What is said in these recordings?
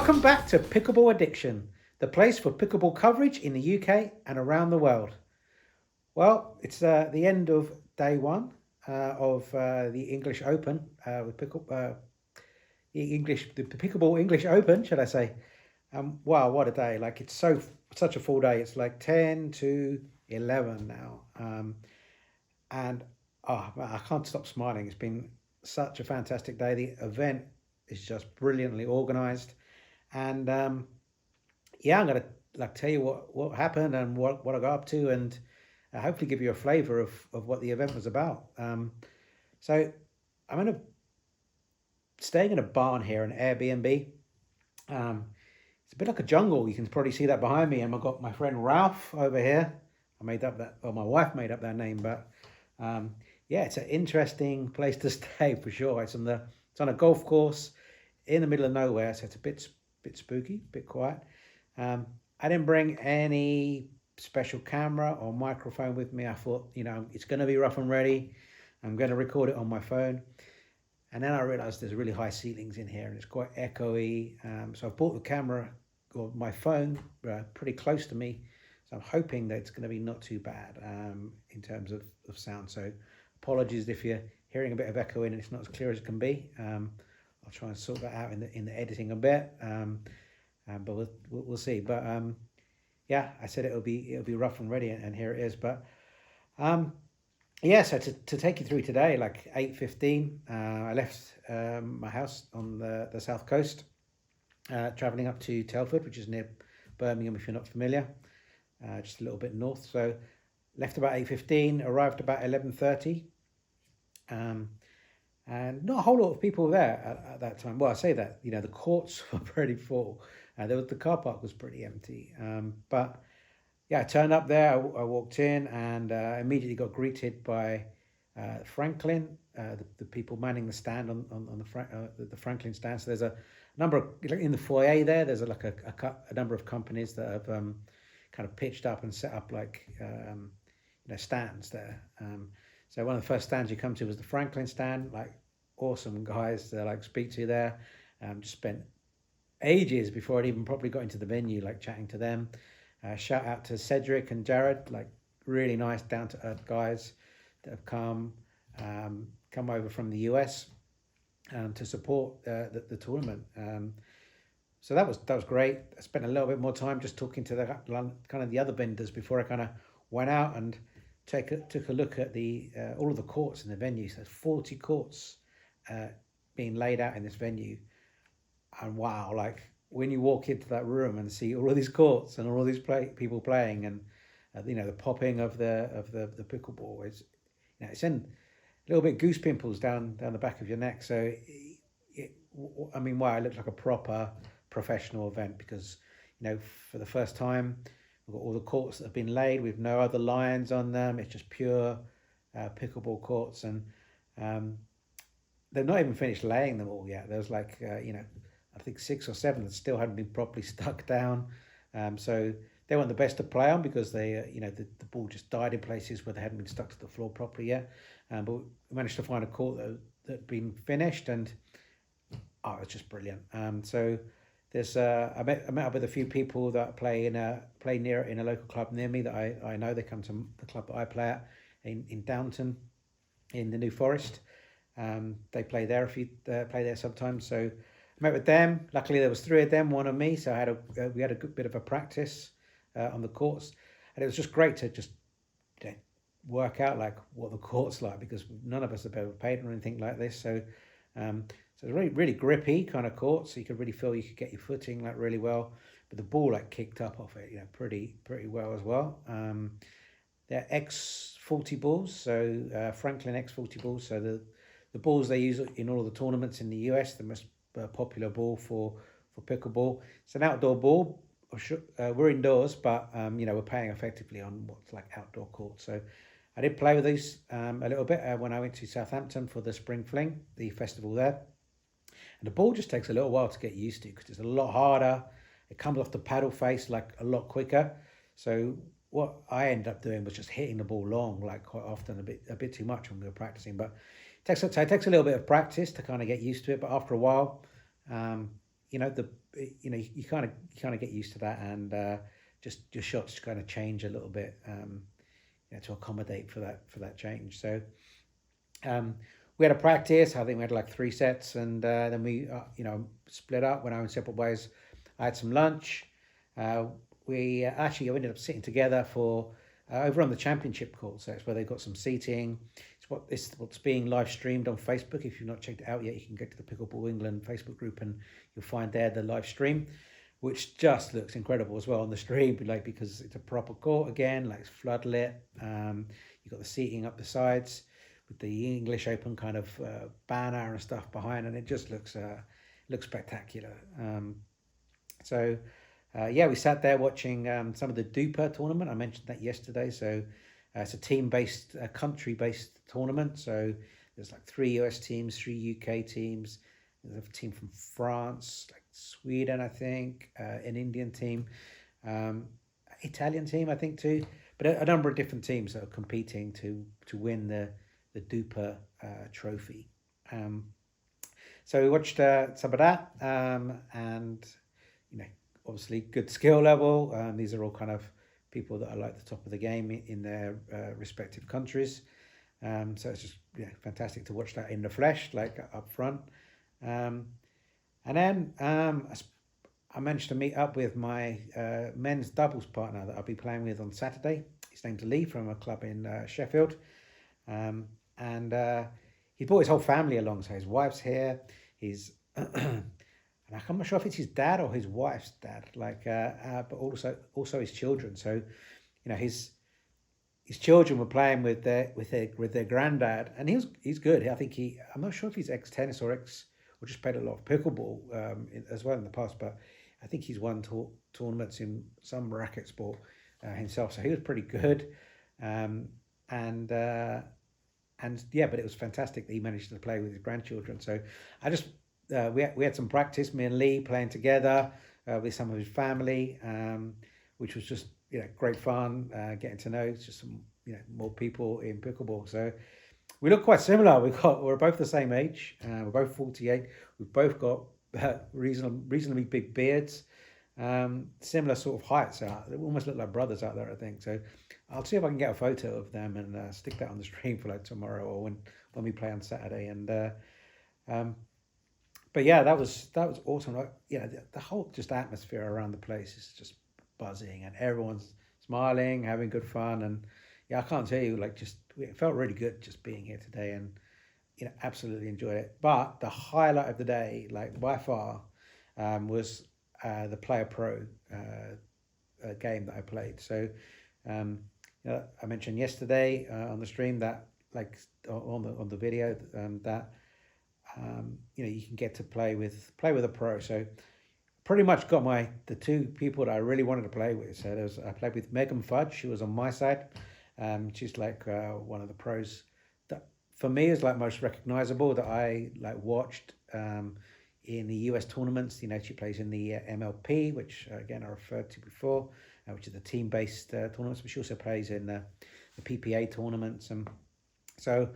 Welcome back to Pickleball Addiction, the place for pickleball coverage in the UK and around the world. Well, it's the end of day one of the English Open with the Pickleball English Open, should I say? Wow, what a day! Like it's such a full day. It's like 10 to 11 now, and man, I can't stop smiling. It's been such a fantastic day. The event is just brilliantly organised, and yeah, I'm gonna like tell you what happened and what I got up to, and hopefully give you a flavour of what the event was about. So I'm staying in a barn here, an Airbnb. It's a bit like a jungle. You can probably see that behind me, and I've got my friend Ralph over here. My wife made up that name, but yeah, it's an interesting place to stay for sure. It's on a golf course in the middle of nowhere, so it's a bit spooky, a bit quiet. I didn't bring any special camera or microphone with me. I thought, it's going to be rough and ready. I'm going to record it on my phone. And then I realized there's really high ceilings in here and it's quite echoey. So I've brought the camera or my phone pretty close to me. So I'm hoping that it's going to be not too bad in terms of sound. So apologies if you're hearing a bit of echoing and it's not as clear as it can be. I'll try and sort that out in the editing a bit. But we'll see. But yeah, I said it'll be rough and ready, and here it is. But yeah, so to take you through today, like 8:15, I left my house on the south coast, travelling up to Telford, which is near Birmingham if you're not familiar, just a little bit north. So left about 8:15, arrived about 11:30, and not a whole lot of people there at that time. Well, I say that, the courts were pretty full. The car park was pretty empty. But yeah, I turned up there. I walked in and immediately got greeted by Franklin, the people manning the stand on the Franklin stand. So there's a number of, in the foyer there, there's a number of companies that have kind of pitched up and set up stands there. So one of the first stands you come to was the Franklin stand, like awesome guys to speak to there. Just spent ages before I'd even properly got into the venue, chatting to them. Shout out to Cedric and Jared, really nice, down to earth guys that have come over from the US to support the tournament. So that was great. I spent a little bit more time just talking to the other vendors before I kind of went out and took a look at all of the courts in the venue. So there's 40 courts being laid out in this venue. And wow, when you walk into that room and see all of these courts and all of these people playing, and the popping of the pickleball, it's in a little bit goose pimples down the back of your neck. So wow, it looked like a proper professional event because for the first time we've got all the courts that have been laid with no other lines on them. It's just pure pickleball courts, and they've not even finished laying them all yet. There's I think 6 or 7 that still hadn't been properly stuck down. So they weren't the best to play on because they, the ball just died in places where they hadn't been stuck to the floor properly yet. But we managed to find a court that had been finished, and it was just brilliant. So there's I met up with a few people that play near in a local club near me that I know. They come to the club that I play at in Downton, in the New Forest. They play there play there sometimes. So I met with them. Luckily, there was 3 of them, 1 of me. So we had a good bit of a practice on the courts, and it was just great to just work out what the court's like, because none of us have ever played or anything like this. So so it's really, really grippy kind of court. So you could really feel you could get your footing really well, but the ball kicked up off it, pretty well as well. They're X40 balls, so Franklin X40 balls. So the balls they use in all of the tournaments in the US, the most popular ball for pickleball. It's an outdoor ball. We're indoors, but we're playing effectively on what's outdoor court. So I did play with these a little bit when I went to Southampton for the Spring Fling, the festival there. And the ball just takes a little while to get used to because it's a lot harder. It comes off the paddle face a lot quicker. So what I ended up doing was just hitting the ball long, quite often, a bit too much when we were practicing. But it takes a little bit of practice to kind of get used to it. But after a while, the you kind of get used to that, and just your shots kind of change a little bit, to accommodate for that change. So um, we had a practice. I think we had like 3 sets, and then we split up, went our own separate ways. I had some lunch. Uh, we actually ended up sitting together for over on the championship court. So it's where they've got some seating. What's being live streamed on Facebook. If you've not checked it out yet, you can go to the Pickleball England Facebook group, and you'll find there the live stream, which just looks incredible as well on the stream, like, because it's a proper court again, like it's floodlit. You've got the seating up the sides with the English Open kind of banner and stuff behind, and it just looks spectacular. So yeah, we sat there watching some of the Duper tournament. I mentioned that yesterday. So it's a team-based, country-based tournament. So there's like 3 US teams, 3 UK teams. There's a team from France, like Sweden, I think, an Indian team, Italian team, I think too. But a number of different teams that are competing to win the Duper trophy. So we watched some of that, and obviously good skill level. These are all kind of people that are like the top of the game in their respective countries. So it's just fantastic to watch that in the flesh, like up front. And then I managed to meet up with my men's doubles partner that I'll be playing with on Saturday. His name's Lee from a club in Sheffield. And he brought his whole family along. So his wife's here. He's and I'm not sure if it's his dad or his wife's dad, but also his children. So, his children were playing with their granddad, and he's good. I think I'm not sure if he's ex tennis or just played a lot of pickleball as well in the past, but I think he's won tournaments in some racket sport himself. So he was pretty good, and yeah, but it was fantastic that he managed to play with his grandchildren. So I just. We had some practice, me and Lee playing together with some of his family, which was just great fun, getting to know just some more people in pickleball. So we look quite similar. We're both the same age. We're both 48. We've both got reasonably big beards, similar sort of heights. They almost look like brothers out there, I think. So I'll see if I can get a photo of them and stick that on the stream for like tomorrow or when we play on Saturday. And but yeah, that was awesome. Like, the whole just atmosphere around the place is just buzzing, and everyone's smiling, having good fun, and I can't tell you, it felt really good just being here today, and absolutely enjoyed it. But the highlight of the day, like by far, was the Player Pro game that I played. So I mentioned yesterday on the stream that, like, on the video, that. You can get to play with a pro. So pretty much got the 2 people that I really wanted to play with. So I played with Megan Fudge. She was on my side. She's like one of the pros that for me is like most recognizable that I like watched in the US tournaments. She plays in the MLP, which again I referred to before, which is the team-based tournaments. But she also plays in the PPA tournaments. And so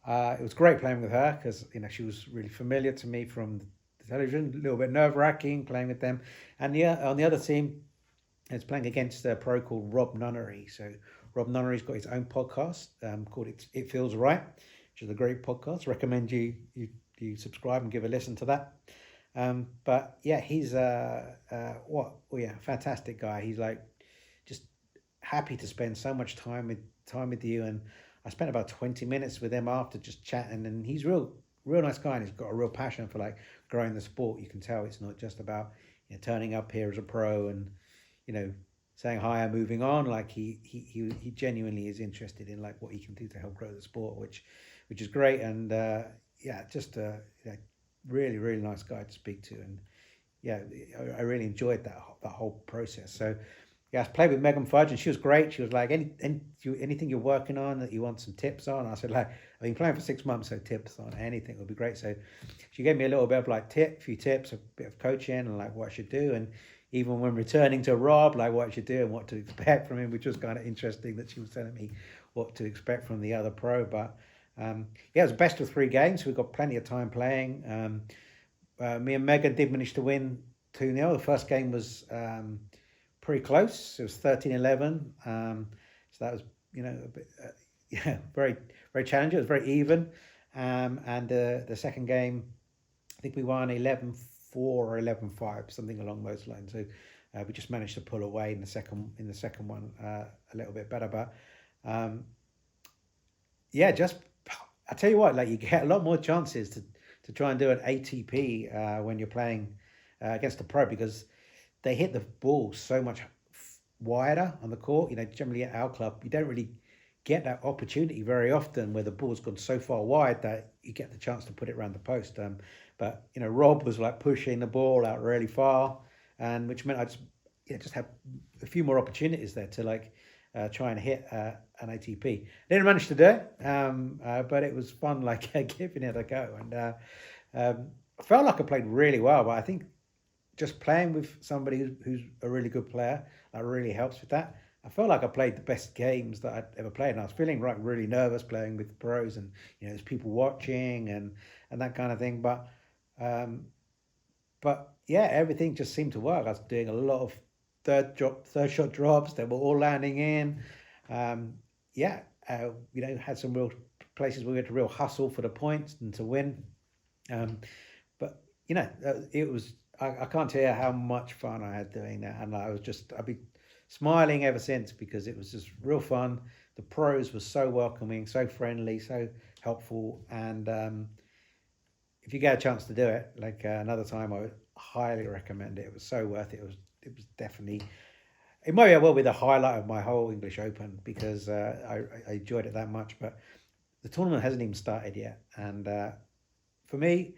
it was great playing with her because she was really familiar to me from the television. A little bit nerve-wracking playing with them, and on the other team, it's playing against a pro called Rob Nunnery. So Rob Nunnery's got his own podcast called It Feels Right, which is a great podcast. Recommend you subscribe and give a listen to that. But yeah, he's fantastic guy. He's like just happy to spend so much time with you, and I spent about 20 minutes with him after just chatting, and he's real nice guy, and he's got a real passion for like growing the sport. You can tell it's not just about turning up here as a pro and saying hi and moving on. Like he genuinely is interested in like what he can do to help grow the sport, which is great. And just a really nice guy to speak to, and I really enjoyed that whole process. So. Yeah, I played with Megan Fudge, and she was great. She was like, anything you're working on that you want some tips on? I said, like, I've been playing for 6 months, so tips on anything would be great. So she gave me a little bit of like few tips, a bit of coaching, and like what I should do. And even when returning to Rob, like what I should do and what to expect from him, which was kind of interesting that she was telling me what to expect from the other pro. But it was best of 3 games. We've got plenty of time playing. me and Megan did manage to win 2-0. The first game was pretty close. It was 13-11. So that was, a bit, yeah, very, very challenging. It was very even. And the second game, I think we won 11-4 or 11-5, something along those lines. So we just managed to pull away in the second one a little bit better. But yeah, just I tell you what, like you get a lot more chances to try and do an ATP when you're playing against a pro, because they hit the ball so much wider on the court. Generally at our club, you don't really get that opportunity very often where the ball's gone so far wide that you get the chance to put it around the post. But Rob was like pushing the ball out really far, and which meant I just had a few more opportunities there to try and hit an ATP. Didn't manage to do it, but it was fun, like giving it a go. And I felt like I played really well, but I think just playing with somebody who's a really good player, that really helps with that. I felt like I played the best games that I'd ever played, and I was feeling really nervous playing with pros, and there's people watching and that kind of thing. But yeah, everything just seemed to work. I was doing a lot of third shot drops. They were all landing in. Had some real places where we had to real hustle for the points and to win. But it was. I can't tell you how much fun I had doing that, and I've been smiling ever since, because it was just real fun. The pros were so welcoming, so friendly, so helpful, and if you get a chance to do it, another time, I would highly recommend it. It was so worth it. It was definitely. It might well be the highlight of my whole English Open, because I enjoyed it that much. But the tournament hasn't even started yet, and for me,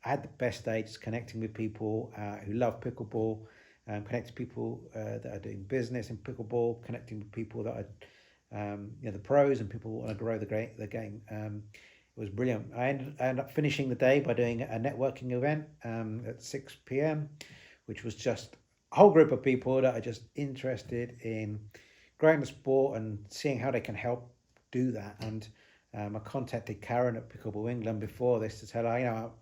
I had the best day just connecting with people who love pickleball, connecting people that are doing business in pickleball, connecting with people that are, the pros and people who want to grow the game. It was brilliant. I ended up finishing the day by doing a networking event at 6 p.m, which was just a whole group of people that are just interested in growing the sport and seeing how they can help do that. And I contacted Karen at Pickleball England before this to tell her,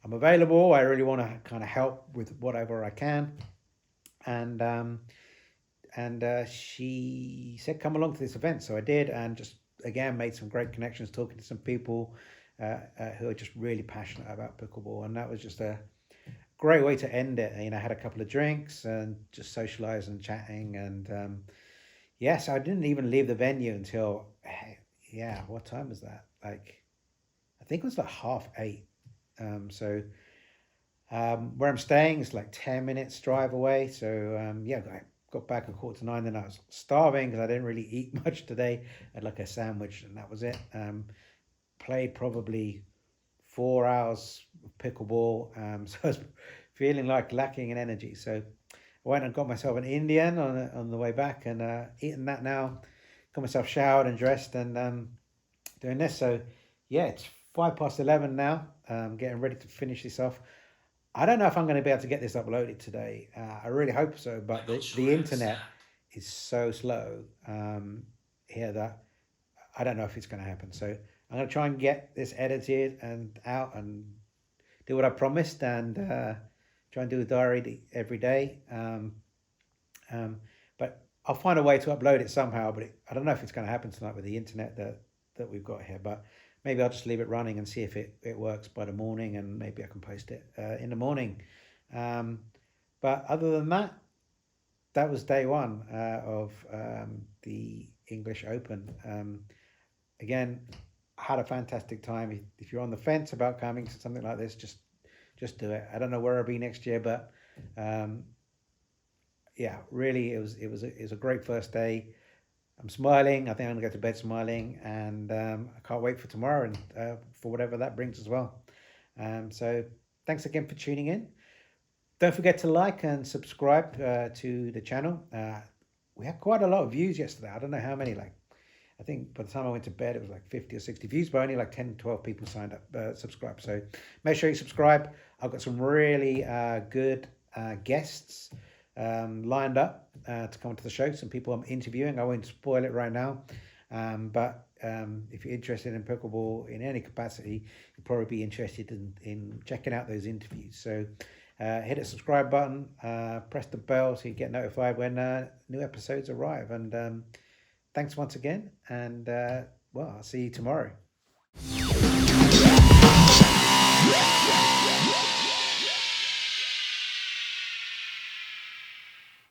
I'm available. I really want to kind of help with whatever I can. And she said, come along to this event. So I did, and just, again, made some great connections, talking to some people who are just really passionate about pickleball. And that was just a great way to end it. I had a couple of drinks and just socializing and chatting. And so I didn't even leave the venue until, what time was that? I think it was 8:30. Where I'm staying is 10 minutes drive away. So I got back at 8:45. Then I was starving because I didn't really eat much today. I had a sandwich, and that was it. Played probably 4 hours of pickleball. So I was feeling lacking in energy. So I went and got myself an Indian on the way back, and eating that now. Got myself showered and dressed, and doing this. So it's 11:05 now. Getting ready to finish this off. I don't know if I'm going to be able to get this uploaded today. I really hope so, but the internet is so slow here that I don't know if it's going to happen. So I'm going to try and get this edited and out and do what I promised, and try and do a diary every day. But I'll find a way to upload it somehow, but I don't know if it's going to happen tonight with the internet that we've got here. But maybe I'll just leave it running and see if it works by the morning, and maybe I can post it in the morning. But other than that, that was day one of the English Open. Again, I had a fantastic time. If you're on the fence about coming to something like this, just do it. I don't know where I'll be next year, but really, it was a great first day. I'm smiling. I think I'm going to go to bed smiling, and I can't wait for tomorrow and for whatever that brings as well. So thanks again for tuning in. Don't forget to like and subscribe to the channel. We had quite a lot of views yesterday. I don't know how many. I think by the time I went to bed, it was 50 or 60 views, but only 10, 12 people signed up, subscribed. So make sure you subscribe. I've got some really good guests lined up to come to the show. Some people I'm interviewing. I won't spoil it right now. But if you're interested in pickleball in any capacity, you'll probably be interested in checking out those interviews. So hit the subscribe button, press the bell so you get notified when new episodes arrive. And thanks once again. And well, I'll see you tomorrow.